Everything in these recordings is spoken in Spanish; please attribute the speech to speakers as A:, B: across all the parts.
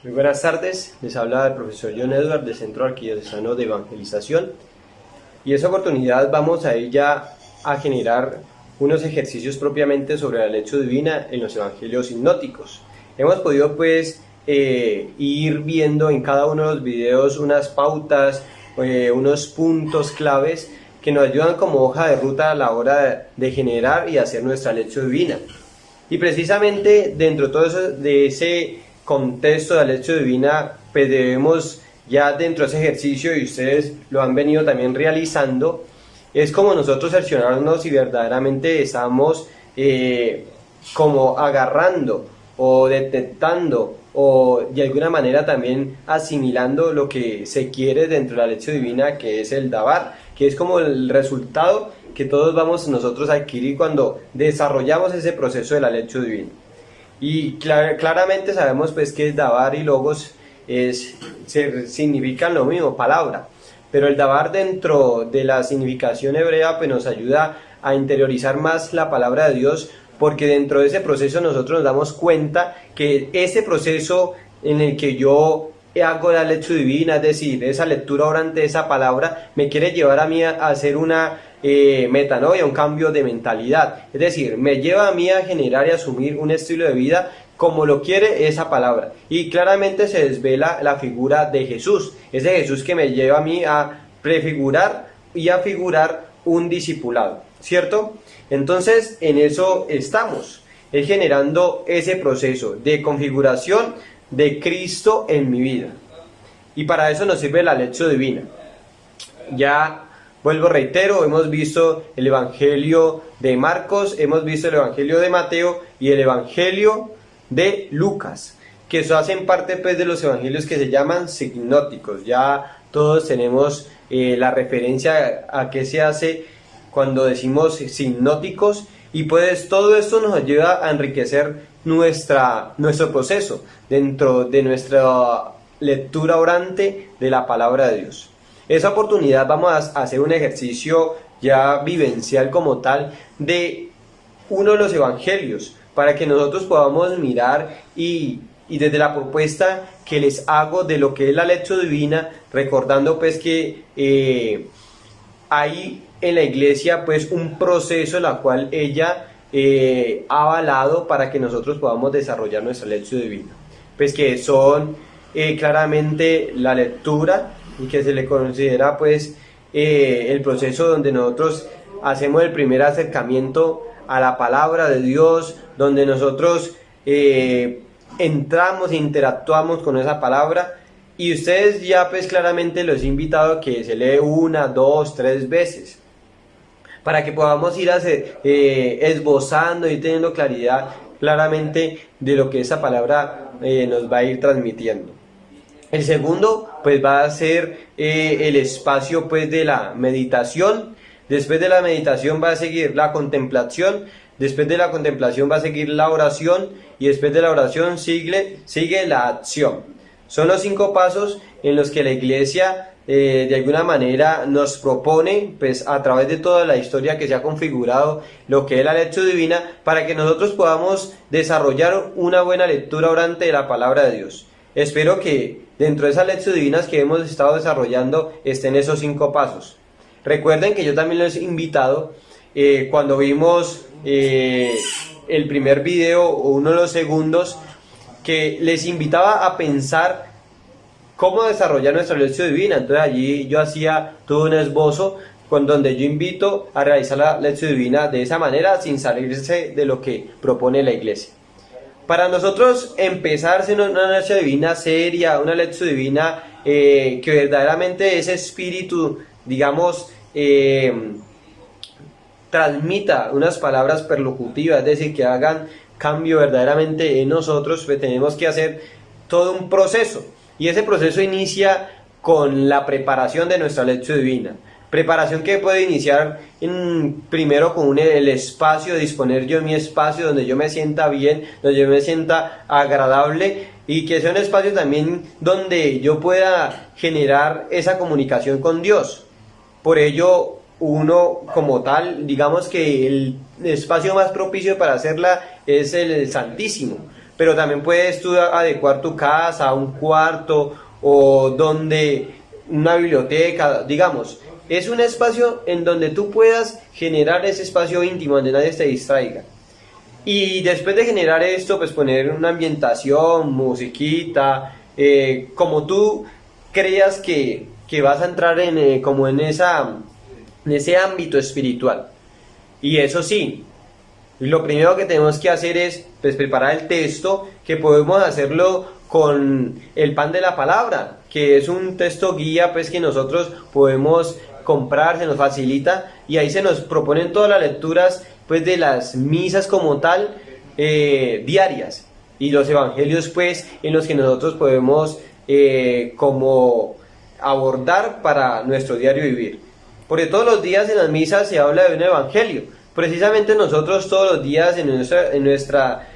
A: Muy buenas tardes, les habla el profesor John Edward del Centro Arquidiocesano de Evangelización, y en esta oportunidad vamos a ir ya a generar unos ejercicios propiamente sobre la lección divina en los evangelios sinópticos. Hemos podido ir viendo en cada uno de los videos unas pautas, unos puntos claves que nos ayudan como hoja de ruta a la hora de generar y hacer nuestra lección divina. Y precisamente dentro de todo eso, de ese contexto de la lección divina, pues debemos ya dentro de ese ejercicio, y ustedes lo han venido también realizando, es como nosotros cerciorarnos si verdaderamente estamos como agarrando o detectando o de alguna manera también asimilando lo que se quiere dentro de la lección divina, que es el Dabar, que es como el resultado que todos vamos nosotros a adquirir cuando desarrollamos ese proceso de la lección divina. Y claramente sabemos pues que Dabar y Logos significan lo mismo, palabra, pero el Dabar dentro de la significación hebrea pues nos ayuda a interiorizar más la palabra de Dios, porque dentro de ese proceso nosotros nos damos cuenta que ese proceso en el que yo hago la lectura divina, es decir, esa lectura orante de esa palabra, me quiere llevar a mí a hacer una metanoia, un cambio de mentalidad, es decir, me lleva a mí a generar y asumir un estilo de vida como lo quiere esa palabra, y claramente se desvela la figura de Jesús, ese Jesús que me lleva a mí a prefigurar y a figurar un discipulado, ¿cierto? Entonces en eso estamos, es generando ese proceso de configuración de Cristo en mi vida, y para eso nos sirve la lección divina. Ya vuelvo, reitero, hemos visto el Evangelio de Marcos, hemos visto el Evangelio de Mateo y el Evangelio de Lucas, que eso hacen parte pues de los evangelios que se llaman sinópticos. Ya todos tenemos la referencia a qué se hace cuando decimos sinópticos, y pues todo esto nos ayuda a enriquecer nuestro proceso dentro de nuestra lectura orante de la palabra de Dios. Esa oportunidad vamos a hacer un ejercicio ya vivencial como tal de uno de los evangelios, para que nosotros podamos mirar y desde la propuesta que les hago de lo que es la lección divina, recordando pues que hay en la iglesia pues un proceso en el cual ella ha avalado para que nosotros podamos desarrollar nuestra lección divina, pues que son claramente la lectura, y que se le considera pues el proceso donde nosotros hacemos el primer acercamiento a la palabra de Dios, donde nosotros entramos e interactuamos con esa palabra, y ustedes ya pues claramente los he invitado a que se lee 1, 2, 3 veces, para que podamos ir esbozando y teniendo claridad claramente de lo que esa palabra nos va a ir transmitiendo. El segundo pues va a ser el espacio pues de la meditación. Después de la meditación va a seguir la contemplación, después de la contemplación va a seguir la oración, y después de la oración sigue la acción. Son los 5 pasos en los que la iglesia de alguna manera nos propone, pues a través de toda la historia que se ha configurado lo que es la lectura divina, para que nosotros podamos desarrollar una buena lectura orante de la palabra de Dios. Espero que dentro de esas lecturas divinas que hemos estado desarrollando estén esos 5 pasos. Recuerden que yo también les he invitado, cuando vimos el primer video o uno de los segundos, que les invitaba a pensar cómo desarrollar nuestra lección divina. Entonces allí yo hacía todo un esbozo donde yo invito a realizar la lección divina de esa manera, sin salirse de lo que propone la iglesia. Para nosotros empezar una lección divina seria, una lección divina que verdaderamente ese espíritu, digamos, transmita unas palabras perlocutivas, es decir, que hagan cambio verdaderamente en nosotros, pues tenemos que hacer todo un proceso, y ese proceso inicia con la preparación de nuestra lección divina. Preparación que puede iniciar primero con el espacio, disponer yo mi espacio donde yo me sienta bien, donde yo me sienta agradable, y que sea un espacio también donde yo pueda generar esa comunicación con Dios. Por ello, uno como tal, digamos que el espacio más propicio para hacerla es el Santísimo, pero también puedes tú adecuar tu casa a un cuarto o donde una biblioteca, digamos. Es un espacio en donde tú puedas generar ese espacio íntimo donde nadie te distraiga. Y después de generar esto, pues poner una ambientación, musiquita, como tú creas que vas a entrar como en ese ámbito espiritual. Y eso sí, lo primero que tenemos que hacer es pues, preparar el texto, que podemos hacerlo con el pan de la palabra, que es un texto guía pues que nosotros podemos comprar, se nos facilita, y ahí se nos proponen todas las lecturas pues de las misas como tal, diarias, y los evangelios pues en los que nosotros podemos como abordar para nuestro diario vivir, porque todos los días en las misas se habla de un evangelio. Precisamente nosotros todos los días en nuestra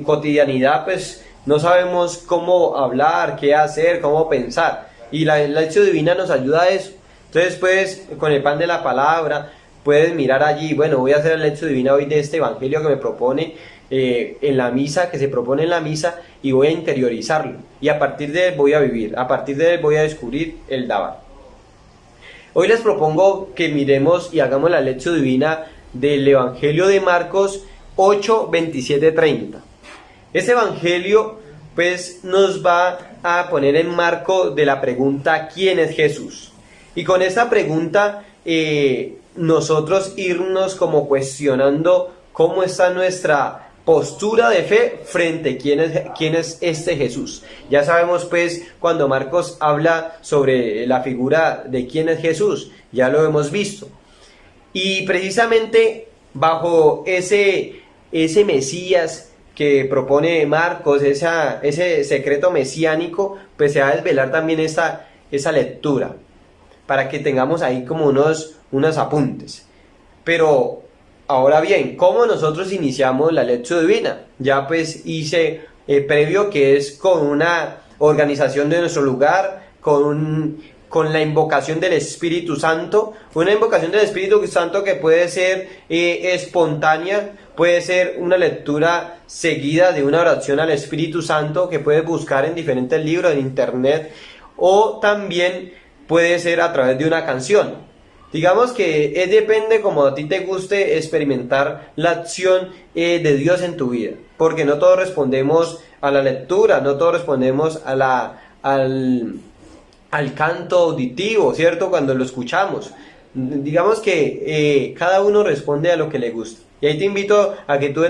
A: cotidianidad pues no sabemos cómo hablar, qué hacer, cómo pensar, y la lección divina nos ayuda a eso. Entonces pues con el pan de la palabra puedes mirar allí, bueno, voy a hacer la lección divina hoy de este evangelio que me propone en la misa, que se propone en la misa, y voy a interiorizarlo, y a partir de él voy a vivir, a partir de él voy a descubrir el Dabar. Hoy les propongo que miremos y hagamos la lección divina del Evangelio de Marcos 8, 27, 30. Este Evangelio pues nos va a poner en marco de la pregunta ¿quién es Jesús? Y con esta pregunta nosotros irnos como cuestionando cómo está nuestra postura de fe frente a quién es este Jesús. Ya sabemos pues cuando Marcos habla sobre la figura de quién es Jesús, ya lo hemos visto. Y precisamente bajo ese Mesías que propone Marcos, ese secreto mesiánico, pues se va a desvelar también esa lectura, para que tengamos ahí como unos apuntes. Pero ahora bien, ¿cómo nosotros iniciamos la lección divina? Ya pues hice previo, que es con una organización de nuestro lugar, con la invocación del Espíritu Santo, una invocación del Espíritu Santo que puede ser espontánea, puede ser una lectura seguida de una oración al Espíritu Santo que puedes buscar en diferentes libros, en internet, o también puede ser a través de una canción. Digamos que depende como a ti te guste experimentar la acción de Dios en tu vida, porque no todos respondemos a la lectura, no todos respondemos al canto auditivo, ¿cierto? Cuando lo escuchamos. Digamos que cada uno responde a lo que le gusta. Y ahí te invito a que tú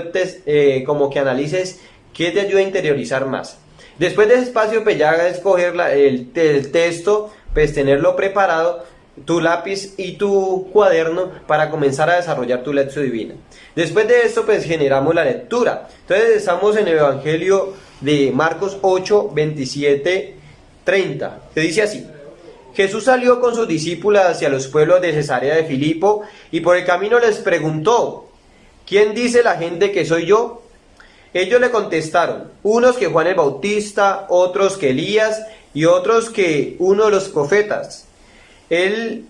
A: como que analices qué te ayuda a interiorizar más. Después de ese espacio, pues ya escoger el texto, pues tenerlo preparado, tu lápiz y tu cuaderno para comenzar a desarrollar tu lección divina. Después de esto, pues generamos la lectura. Entonces estamos en el Evangelio de Marcos 8, 27, 30, que dice así: Jesús salió con sus discípulos hacia los pueblos de Cesarea de Filipo y por el camino les preguntó: ¿quién dice la gente que soy yo? Ellos le contestaron: unos que Juan el Bautista, otros que Elías y otros que uno de los profetas. Él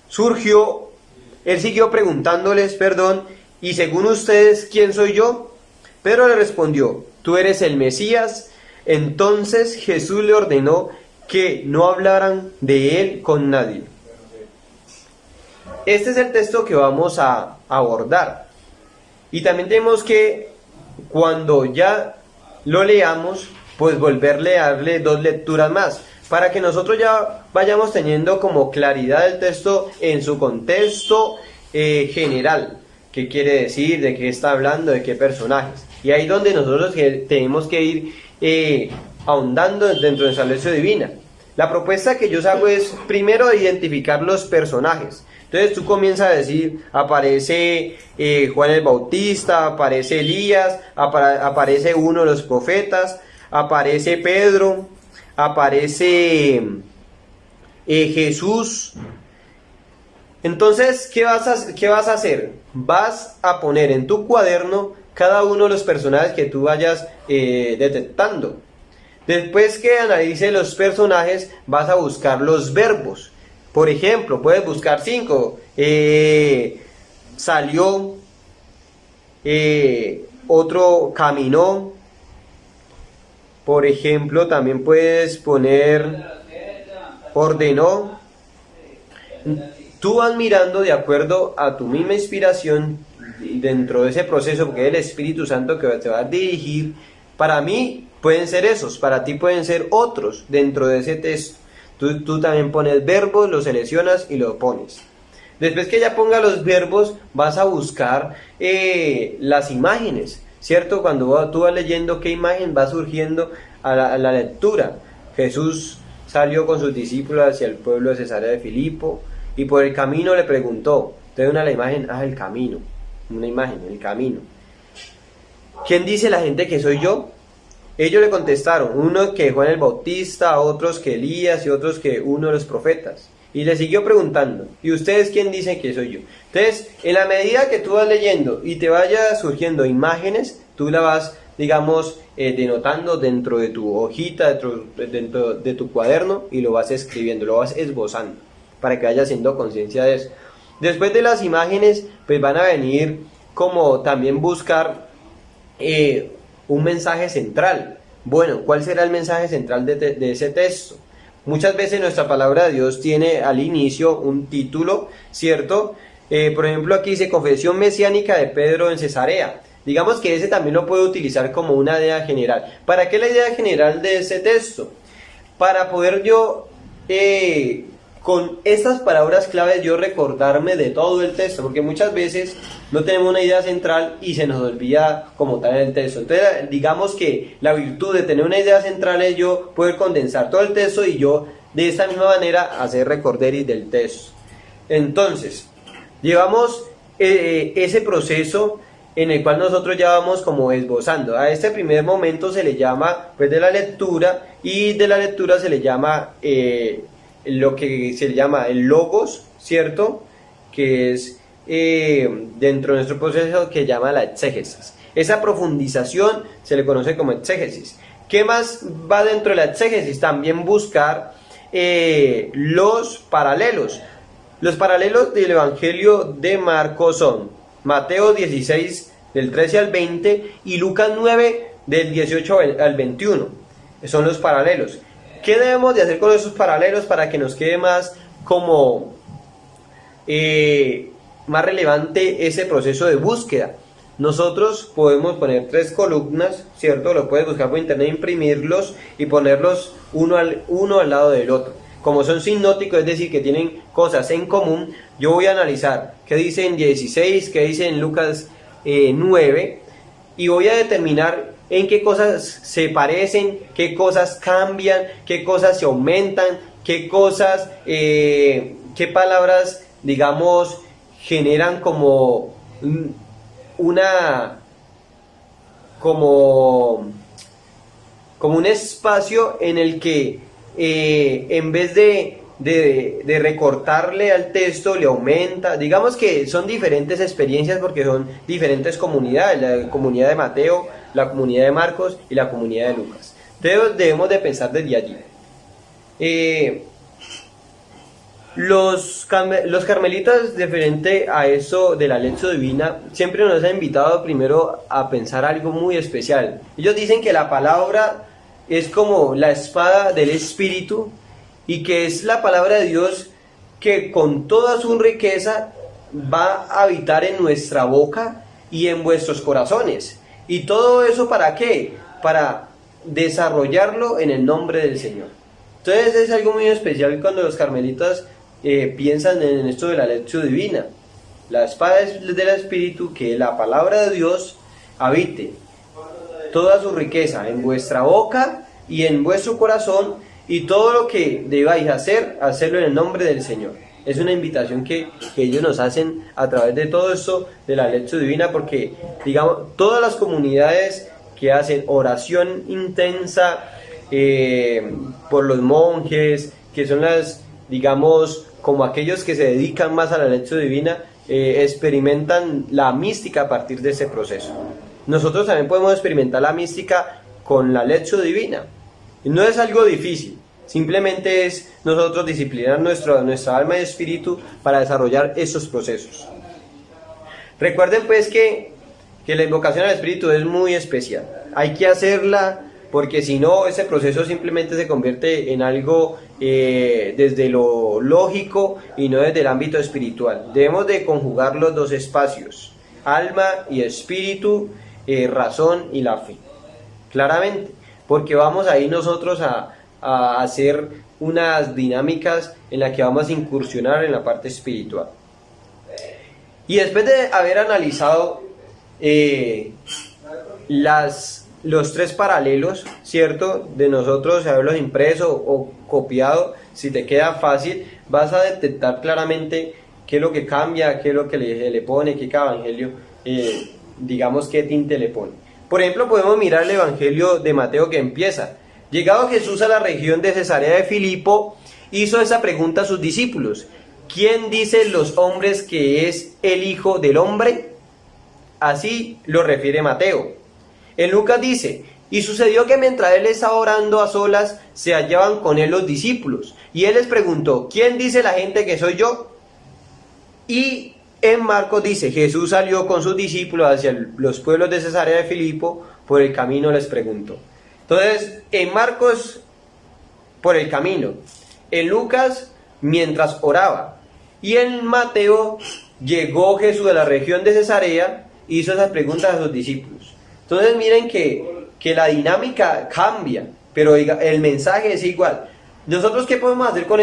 A: siguió preguntándoles, ¿y según ustedes quién soy yo? Pedro le respondió: tú eres el Mesías. Entonces Jesús le ordenó que no hablaran de él con nadie. Este es el texto que vamos a abordar. Y también tenemos que, cuando ya lo leamos, pues volverle a darle dos lecturas más, para que nosotros ya vayamos teniendo como claridad el texto en su contexto general. ¿Qué quiere decir? ¿De qué está hablando? ¿De qué personajes? Y ahí donde nosotros tenemos que ir ahondando dentro de esa lección divina. La propuesta que yo hago es primero identificar los personajes. Entonces tú comienzas a decir, aparece Juan el Bautista, aparece Elías, aparece uno de los profetas, aparece Pedro, aparece Jesús. Entonces, ¿qué vas a hacer? Vas a poner en tu cuaderno cada uno de los personajes que tú vayas detectando. Después que analices los personajes, vas a buscar los verbos. Por ejemplo, puedes buscar 5. Salió, otro caminó, Por ejemplo, también puedes poner ordenó. Tú vas mirando de acuerdo a tu misma inspiración dentro de ese proceso, porque es el Espíritu Santo que te va a dirigir. Para mí pueden ser esos, para ti pueden ser otros dentro de ese texto. Tú también pones verbos, los seleccionas y lo pones. Después que ya ponga los verbos, vas a buscar las imágenes, ¿cierto? Cuando tú vas leyendo, ¿qué imagen va surgiendo a la lectura? Jesús salió con sus discípulos hacia el pueblo de Cesarea de Filipo y por el camino le preguntó. Entonces la imagen, el camino, una imagen, el camino. ¿Quién dice la gente que soy yo? Ellos le contestaron, uno que Juan el Bautista, otros que Elías y otros que uno de los profetas. Y le siguió preguntando, ¿y ustedes quién dicen que soy yo? Entonces, en la medida que tú vas leyendo y te vaya surgiendo imágenes, tú la vas, digamos, denotando dentro de tu hojita, dentro de tu cuaderno y lo vas escribiendo, lo vas esbozando para que vayas haciendo conciencia de eso. Después de las imágenes, pues van a venir como también buscar un mensaje central. Bueno, ¿cuál será el mensaje central de ese texto? Muchas veces nuestra palabra de Dios tiene al inicio un título, ¿cierto? Por ejemplo, aquí dice Confesión Mesiánica de Pedro en Cesarea. Digamos que ese también lo puedo utilizar como una idea general. ¿Para qué la idea general de ese texto? Para poder yo, con estas palabras claves, yo recordarme de todo el texto, porque muchas veces no tenemos una idea central y se nos olvida como tal el texto. Entonces, digamos que la virtud de tener una idea central es yo poder condensar todo el texto y yo de esta misma manera hacer recorderis del texto. Entonces, llevamos ese proceso en el cual nosotros ya vamos como esbozando. A este primer momento se le llama pues de la lectura, y de la lectura se le llama lo que se le llama el logos, ¿cierto? Que es dentro de nuestro proceso que llama la exégesis. Esa profundización se le conoce como exégesis. ¿Qué más va dentro de la exégesis? También buscar los paralelos. Los paralelos del Evangelio de Marcos son Mateo 16 del 13 al 20 y Lucas 9 del 18 al 21. Son los paralelos. ¿Qué debemos de hacer con esos paralelos para que nos quede más como más relevante ese proceso de búsqueda? Nosotros podemos poner 3 columnas, ¿cierto? Lo puedes buscar por internet, imprimirlos y ponerlos uno al lado del otro. Como son sinópticos, es decir, que tienen cosas en común, yo voy a analizar qué dice en 16, qué dice en Lucas 9, y voy a determinar en qué cosas se parecen, qué cosas cambian, qué cosas se aumentan, qué cosas, qué palabras, digamos, generan como como un espacio en el que en vez de recortarle al texto, le aumenta. Digamos que son diferentes experiencias porque son diferentes comunidades, la comunidad de Mateo, la comunidad de Marcos y la comunidad de Lucas. Entonces debemos de pensar desde allí. Los carmelitas, diferente a eso de la lección divina, siempre nos han invitado primero a pensar algo muy especial. Ellos dicen que la palabra es como la espada del Espíritu y que es la palabra de Dios que con toda su riqueza va a habitar en nuestra boca y en vuestros corazones. ¿Y todo eso para qué? Para desarrollarlo en el nombre del Señor. Entonces es algo muy especial cuando los carmelitas piensan en esto de la lección divina. La espada del Espíritu, que la palabra de Dios habite toda su riqueza en vuestra boca y en vuestro corazón, y todo lo que debáis hacer, hacerlo en el nombre del Señor. Es una invitación que ellos nos hacen a través de todo esto de la lección divina, porque digamos todas las comunidades que hacen oración intensa por los monjes, que son las, digamos, como aquellos que se dedican más a la lección divina, experimentan la mística a partir de ese proceso. Nosotros también podemos experimentar la mística con la lección divina. No es algo difícil, simplemente es nosotros disciplinar nuestra alma y espíritu para desarrollar esos procesos. Recuerden pues que la invocación al Espíritu es muy especial. Hay que hacerla porque si no, ese proceso simplemente se convierte en algo desde lo lógico y no desde el ámbito espiritual. Debemos de conjugar los dos espacios, alma y espíritu, razón y la fe, claramente, porque vamos ahí nosotros a hacer unas dinámicas en las que vamos a incursionar en la parte espiritual. Y después de haber analizado los tres paralelos, ¿cierto? De nosotros, haberlos impreso o copiado, si te queda fácil, vas a detectar claramente qué es lo que cambia, qué es lo que le pone, qué cada evangelio, digamos, qué tinte le pone. Por ejemplo, podemos mirar el evangelio de Mateo, que empieza: llegado Jesús a la región de Cesarea de Filipo, hizo esa pregunta a sus discípulos: ¿quién dicen los hombres que es el Hijo del Hombre? Así lo refiere Mateo. En Lucas dice: y sucedió que mientras él estaba orando a solas, se hallaban con él los discípulos, y él les preguntó: ¿quién dice la gente que soy yo? Y en Marcos dice: Jesús salió con sus discípulos hacia los pueblos de Cesarea de Filipo, por el camino les preguntó. Entonces, en Marcos, por el camino; en Lucas, mientras oraba; y en Mateo, llegó Jesús a la región de Cesarea, hizo esas preguntas a sus discípulos. Entonces miren que la dinámica cambia, pero el mensaje es igual. ¿Nosotros qué podemos hacer con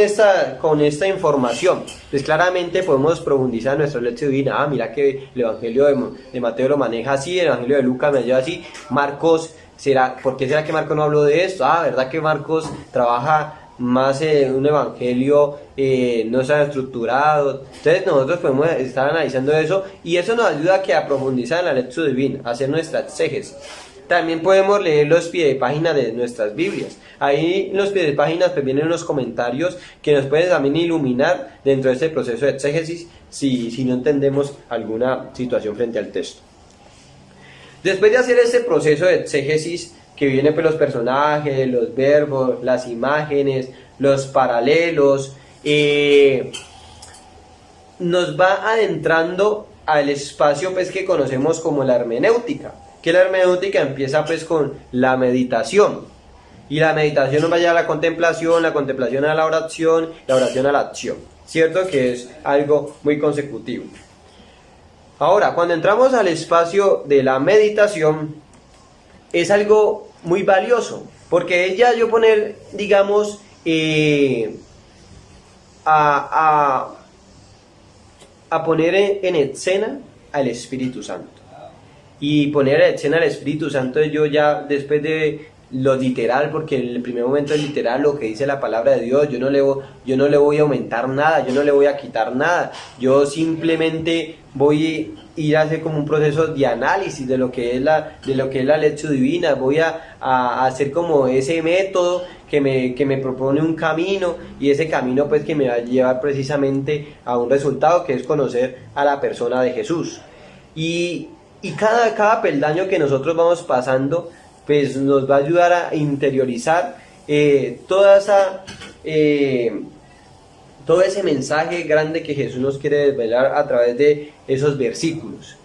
A: esta información? Pues claramente podemos profundizar en nuestra lección divina. Mira que el evangelio de Mateo lo maneja así, el evangelio de Lucas me lleva así, Marcos, ¿por qué será que Marcos no habló de esto? ¿Verdad que Marcos trabaja más un evangelio no está estructurado? Entonces nosotros podemos estar analizando eso, y eso nos ayuda a profundizar en la lectura divina, a hacer nuestra exégesis. También podemos leer los pies de página de nuestras Biblias. Ahí en los pies de página pues vienen unos comentarios que nos pueden también iluminar dentro de este proceso de exégesis si no entendemos alguna situación frente al texto. Después de hacer este proceso de exégesis, que viene por los personajes, los verbos, las imágenes, los paralelos, nos va adentrando al espacio pues que conocemos como la hermenéutica, que la hermenéutica empieza pues con la meditación, y la meditación nos va a llevar a la contemplación a la oración a la acción, ¿cierto? Que es algo muy consecutivo. Ahora, cuando entramos al espacio de la meditación, es algo muy valioso, porque es ya yo poner, digamos, a poner en escena al Espíritu Santo. Y poner en escena al Espíritu Santo es yo ya, después de lo literal, porque en el primer momento es literal lo que dice la palabra de Dios, yo no le voy a aumentar nada, yo no le voy a quitar nada, yo simplemente voy a ir a hacer como un proceso de análisis de lo que es la lección divina, voy a hacer como ese método que me propone un camino, y ese camino pues que me va a llevar precisamente a un resultado, que es conocer a la persona de Jesús. Y cada peldaño que nosotros vamos pasando pues nos va a ayudar a interiorizar todo ese mensaje grande que Jesús nos quiere desvelar a través de esos versículos.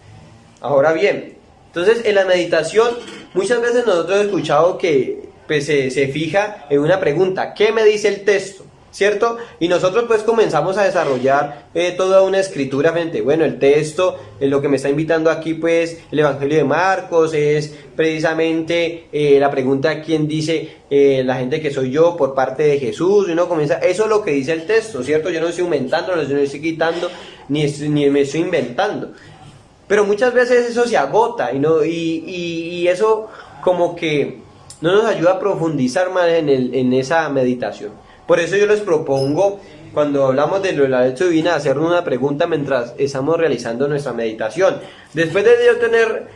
A: Ahora bien, entonces en la meditación muchas veces nosotros hemos escuchado que pues, se fija en una pregunta: ¿qué me dice el texto? ¿Cierto? Y nosotros pues comenzamos a desarrollar toda una escritura frente, bueno, el texto, lo que me está invitando aquí pues el Evangelio de Marcos es precisamente la pregunta: ¿quién dice la gente que soy yo? Por parte de Jesús. Y uno comienza, eso es lo que dice el texto, ¿cierto? Yo no estoy aumentando, no estoy quitando, ni me estoy inventando. Pero muchas veces eso se agota y eso como que no nos ayuda a profundizar más en esa meditación. Por eso yo les propongo, cuando hablamos de la lección divina, hacernos una pregunta mientras estamos realizando nuestra meditación. Después de yo tener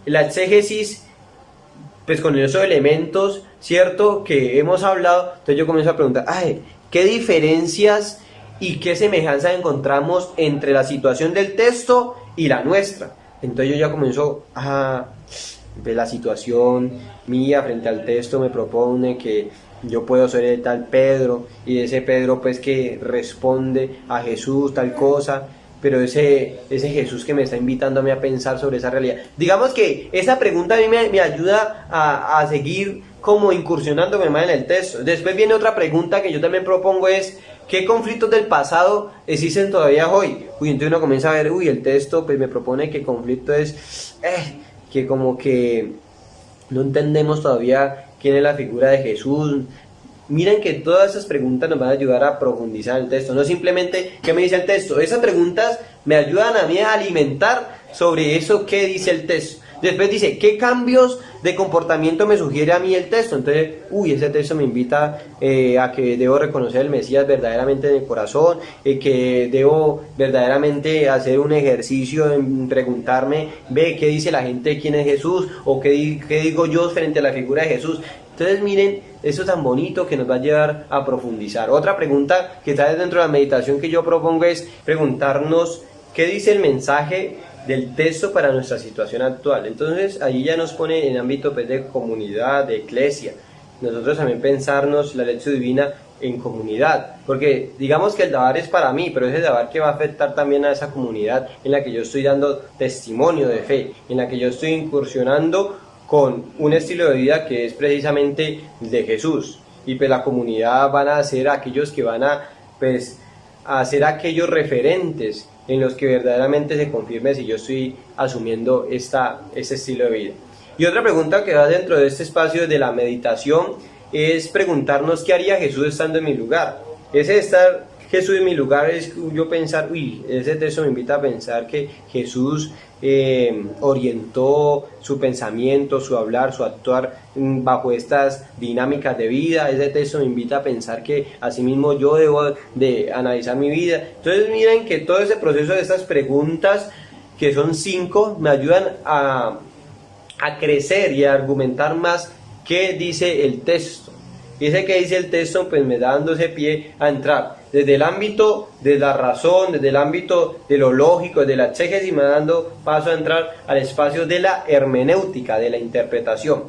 A: la exégesis, pues con esos elementos, ¿cierto?, que hemos hablado, entonces yo comienzo a preguntar, ¿qué diferencias y qué semejanzas encontramos entre la situación del texto y la nuestra? Entonces yo ya comienzo pues la situación mía frente al texto me propone que yo puedo ser el tal Pedro, y ese Pedro pues que responde a Jesús tal cosa, pero ese Jesús que me está invitando a mí a pensar sobre esa realidad. Digamos que esa pregunta a mí me ayuda a seguir como incursionándome más en el texto. Después viene otra pregunta que yo también propongo, es ¿qué conflictos del pasado existen todavía hoy? Entonces uno comienza a ver, el texto pues me propone que conflicto es que como que no entendemos todavía quién es la figura de Jesús. Miren que todas esas preguntas nos van a ayudar a profundizar el texto, no simplemente qué me dice el texto. Esas preguntas me ayudan a mí a alimentar sobre eso que dice el texto. Después dice, ¿qué cambios de comportamiento me sugiere a mí el texto? Entonces, ese texto me invita a que debo reconocer el Mesías verdaderamente en el corazón, que debo verdaderamente hacer un ejercicio en preguntarme, qué dice la gente, quién es Jesús, o qué digo yo frente a la figura de Jesús. Entonces miren, eso tan bonito que nos va a llevar a profundizar. Otra pregunta que está dentro de la meditación que yo propongo es preguntarnos qué dice el mensaje del texto para nuestra situación actual. Entonces allí ya nos pone en ámbito pues, de comunidad, de iglesia. Nosotros también pensarnos la lección divina en comunidad, porque digamos que el Dabar es para mí, pero es el Dabar que va a afectar también a esa comunidad en la que yo estoy dando testimonio de fe, en la que yo estoy incursionando con un estilo de vida que es precisamente de Jesús, y pues la comunidad van a ser aquellos que van a ser aquellos referentes en los que verdaderamente se confirme si yo estoy asumiendo este estilo de vida. Y otra pregunta que va dentro de este espacio de la meditación es preguntarnos qué haría Jesús estando en mi lugar. Ese estar Jesús en mi lugar es yo pensar, ese texto me invita a pensar que Jesús orientó su pensamiento, su hablar, su actuar bajo estas dinámicas de vida. Ese texto me invita a pensar que asimismo yo debo de analizar mi vida. Entonces miren que todo ese proceso de estas preguntas, que son 5, me ayudan a crecer y a argumentar más qué dice el texto. Y ese que dice el texto pues me da dando ese pie a entrar desde el ámbito de la razón, desde el ámbito de lo lógico, de la exégesis, me va dando paso a entrar al espacio de la hermenéutica, de la interpretación.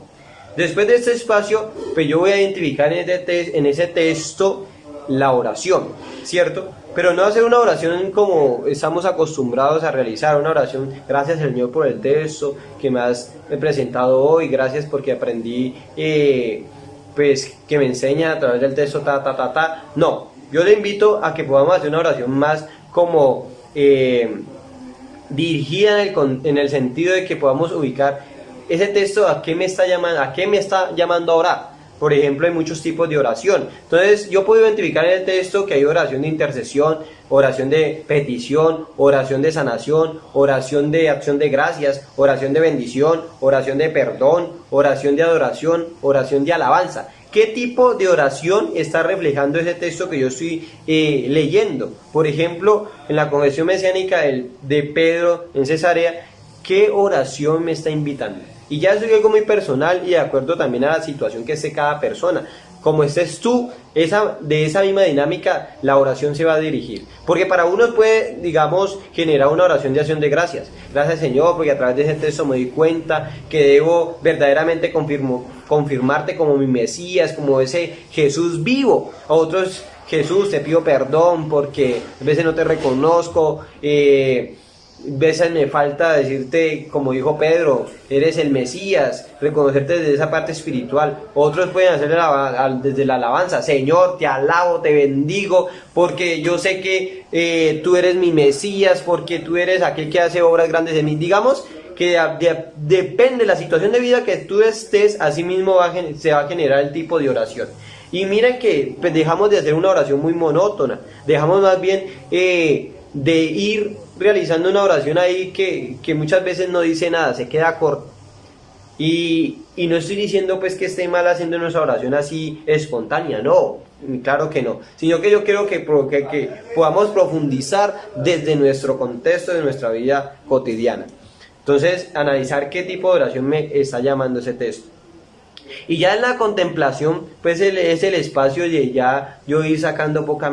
A: Después de este espacio pues yo voy a identificar en ese texto la oración, ¿cierto? Pero no hacer una oración como estamos acostumbrados a realizar, una oración, gracias Señor por el texto que me has presentado hoy, gracias porque aprendí pues que me enseña a través del texto No, yo le invito a que podamos hacer una oración más como dirigida en el sentido de que podamos ubicar ese texto a qué me está llamando a orar. Por ejemplo, hay muchos tipos de oración. Entonces, yo puedo identificar en el texto que hay oración de intercesión, oración de petición, oración de sanación, oración de acción de gracias, oración de bendición, oración de perdón, oración de adoración, oración de alabanza. ¿Qué tipo de oración está reflejando ese texto que yo estoy leyendo? Por ejemplo, en la Confesión Mesiánica de Pedro en Cesarea, ¿qué oración me está invitando? Y ya eso es algo muy personal y de acuerdo también a la situación que esté cada persona. Como estés tú, de esa misma dinámica, la oración se va a dirigir. Porque para uno puede, digamos, generar una oración de acción de gracias. Gracias Señor, porque a través de ese texto me doy cuenta que debo verdaderamente confirmarte como mi Mesías, como ese Jesús vivo. A otros, Jesús, te pido perdón porque a veces no te reconozco, veces me falta decirte, como dijo Pedro, eres el Mesías, reconocerte desde esa parte espiritual. Otros pueden hacer desde la alabanza, Señor, te alabo, te bendigo, porque yo sé que tú eres mi Mesías, porque tú eres aquel que hace obras grandes en mí. Digamos que depende de la situación de vida que tú estés, así mismo se va a generar el tipo de oración. Y miren que pues, dejamos de hacer una oración muy monótona, dejamos más bien de ir realizando una oración ahí que muchas veces no dice nada, se queda corta. Y no estoy diciendo pues que esté mal haciendo nuestra oración así espontánea, no, claro que no, sino que yo quiero que podamos profundizar desde nuestro contexto, de nuestra vida cotidiana. Entonces, analizar qué tipo de oración me está llamando ese texto. Y ya en la contemplación, pues es el espacio de ya yo ir sacando poco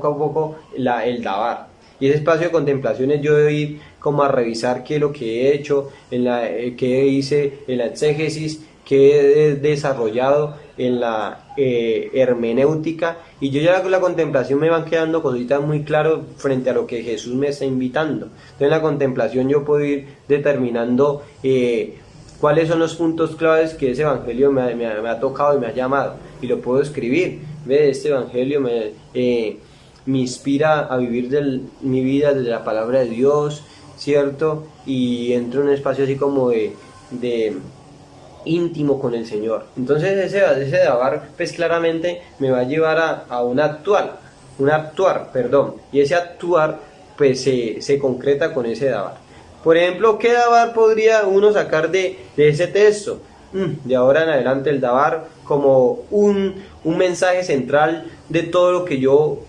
A: a poco el Dabar. Y ese espacio de contemplación es yo ir como a revisar qué es lo que he hecho, qué hice en la exégesis, qué he desarrollado en la hermenéutica, y yo ya con la contemplación me van quedando cositas muy claras frente a lo que Jesús me está invitando. Entonces en la contemplación yo puedo ir determinando cuáles son los puntos claves que ese evangelio me ha tocado y me ha llamado, y lo puedo escribir. Ve, este evangelio me inspira a vivir mi vida desde la palabra de Dios, ¿cierto? Y entro en un espacio así como de íntimo con el Señor. Entonces ese dabar pues claramente me va a llevar a un actuar, y ese actuar pues se concreta con ese dabar. Por ejemplo, ¿qué dabar podría uno sacar de ese texto? De ahora en adelante el dabar como un mensaje central de todo lo que yo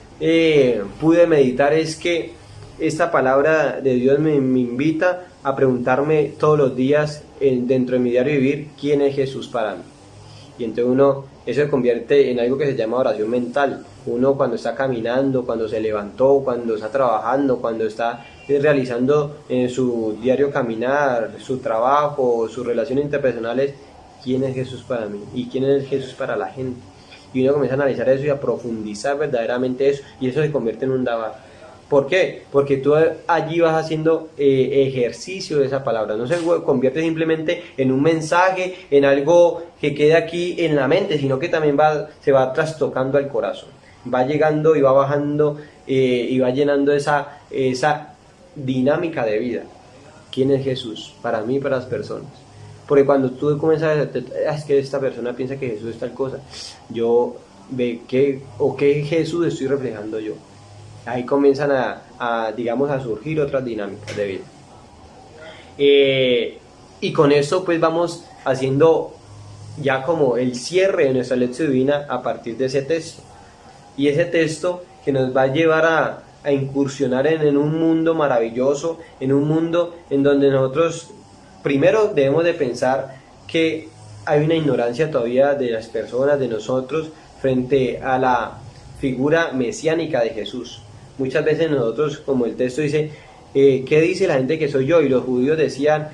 A: pude meditar es que esta palabra de Dios me invita a preguntarme todos los días dentro de mi diario vivir quién es Jesús para mí. Y entonces eso se convierte en algo que se llama oración mental. Uno cuando está caminando, cuando se levantó, cuando está trabajando, cuando está realizando en su diario caminar, su trabajo, sus relaciones interpersonales, quién es Jesús para mí y quién es Jesús para la gente. Y uno comienza a analizar eso y a profundizar verdaderamente eso, y eso se convierte en un dabar. ¿Por qué? Porque tú allí vas haciendo ejercicio de esa palabra, no se convierte simplemente en un mensaje, en algo que quede aquí en la mente, sino que también se va trastocando al corazón, va llegando y va bajando y va llenando esa dinámica de vida. ¿Quién es Jesús? Para mí y para las personas. Porque cuando tú comienzas a decir, es que esta persona piensa que Jesús es tal cosa, yo ve qué Jesús estoy reflejando yo. Ahí comienzan digamos, a surgir otras dinámicas de vida. Y con esto pues vamos haciendo ya como el cierre de nuestra lección divina a partir de ese texto. Y ese texto que nos va a llevar a incursionar en un mundo maravilloso, en un mundo en donde nosotros primero debemos de pensar que hay una ignorancia todavía de las personas, de nosotros, frente a la figura mesiánica de Jesús. Muchas veces nosotros, como el texto dice, ¿qué dice la gente que soy yo? Y los judíos decían,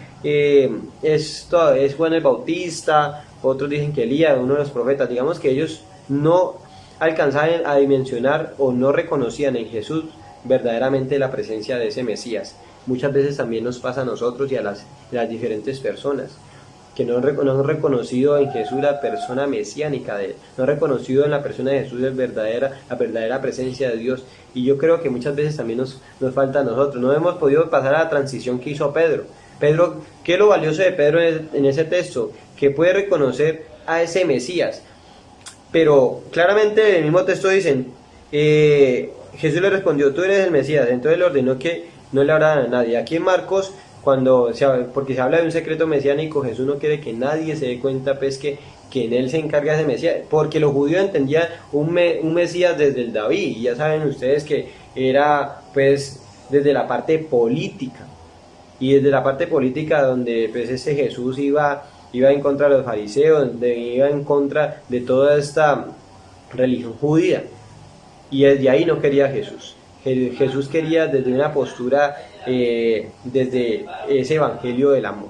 A: esto es Juan el Bautista, otros dicen que Elías, uno de los profetas. Digamos que ellos no alcanzaban a dimensionar o no reconocían en Jesús verdaderamente la presencia de ese Mesías. Muchas veces también nos pasa a nosotros y a las diferentes personas, que no han reconocido en Jesús la persona mesiánica de Él, no han reconocido en la persona de Jesús la verdadera presencia de Dios. Y yo creo que muchas veces también nos falta a nosotros. No hemos podido pasar a la transición que hizo Pedro. Pedro, ¿qué es lo valioso de Pedro en ese texto? Que puede reconocer a ese Mesías. Pero claramente en el mismo texto dicen, Jesús le respondió, tú eres el Mesías. Entonces le ordenó que no le hablara a nadie. Aquí en Marcos, porque se habla de un secreto mesiánico, Jesús no quiere que nadie se dé cuenta pues que en él se encarga ese Mesías, porque los judíos entendían un Mesías desde el David, y ya saben ustedes que era pues desde la parte política, y desde la parte política donde pues ese Jesús iba en contra de los fariseos, donde iba en contra de toda esta religión judía, y desde ahí no quería Jesús. Jesús quería desde una postura, desde ese evangelio del amor.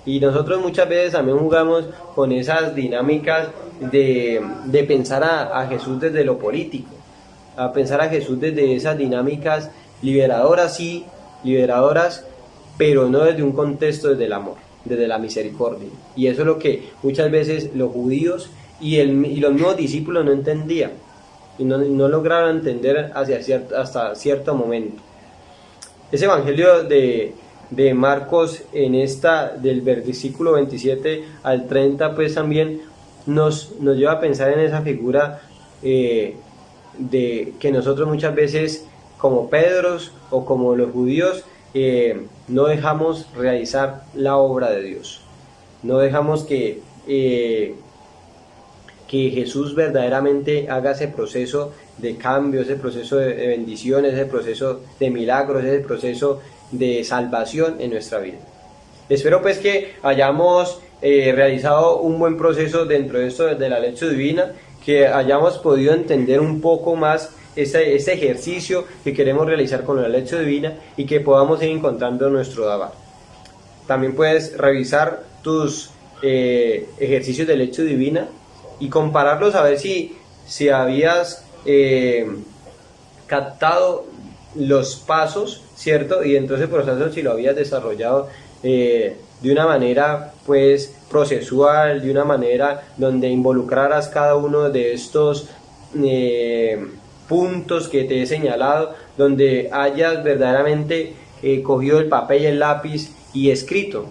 A: Y nosotros muchas veces también jugamos con esas dinámicas de pensar a Jesús desde lo político, a pensar a Jesús desde esas dinámicas liberadoras, sí, liberadoras, pero no desde un contexto desde el amor, desde la misericordia. Y eso es lo que muchas veces los judíos y los mismos discípulos no entendían, y no lograron entender hasta cierto momento. Ese evangelio de Marcos, del versículo 27 al 30, pues también nos lleva a pensar en esa figura de que nosotros muchas veces, como Pedros o como los judíos, no dejamos realizar la obra de Dios, no dejamos que Jesús verdaderamente haga ese proceso de cambio, ese proceso de bendiciones, ese proceso de milagros, ese proceso de salvación en nuestra vida. Espero pues que hayamos realizado un buen proceso dentro de esto de la lección divina, que hayamos podido entender un poco más ese ejercicio que queremos realizar con la lección divina, y que podamos ir encontrando nuestro Dabar. También puedes revisar tus ejercicios de lección divina y compararlos a ver si habías captado los pasos, ¿cierto? Y entonces por eso si lo habías desarrollado de una manera pues procesual, de una manera donde involucraras cada uno de estos puntos que te he señalado, donde hayas verdaderamente cogido el papel y el lápiz y escrito.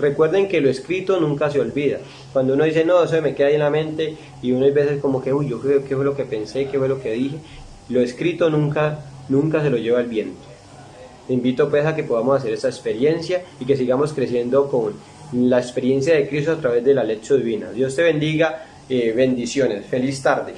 A: Recuerden que lo escrito nunca se olvida. Cuando uno dice, no, eso me queda ahí en la mente, y uno hay veces como que, uy, yo creo que fue lo que pensé, qué fue lo que dije, lo escrito nunca se lo lleva el viento. Te invito pues a que podamos hacer esta experiencia y que sigamos creciendo con la experiencia de Cristo a través de la lección divina. Dios te bendiga, bendiciones, feliz tarde.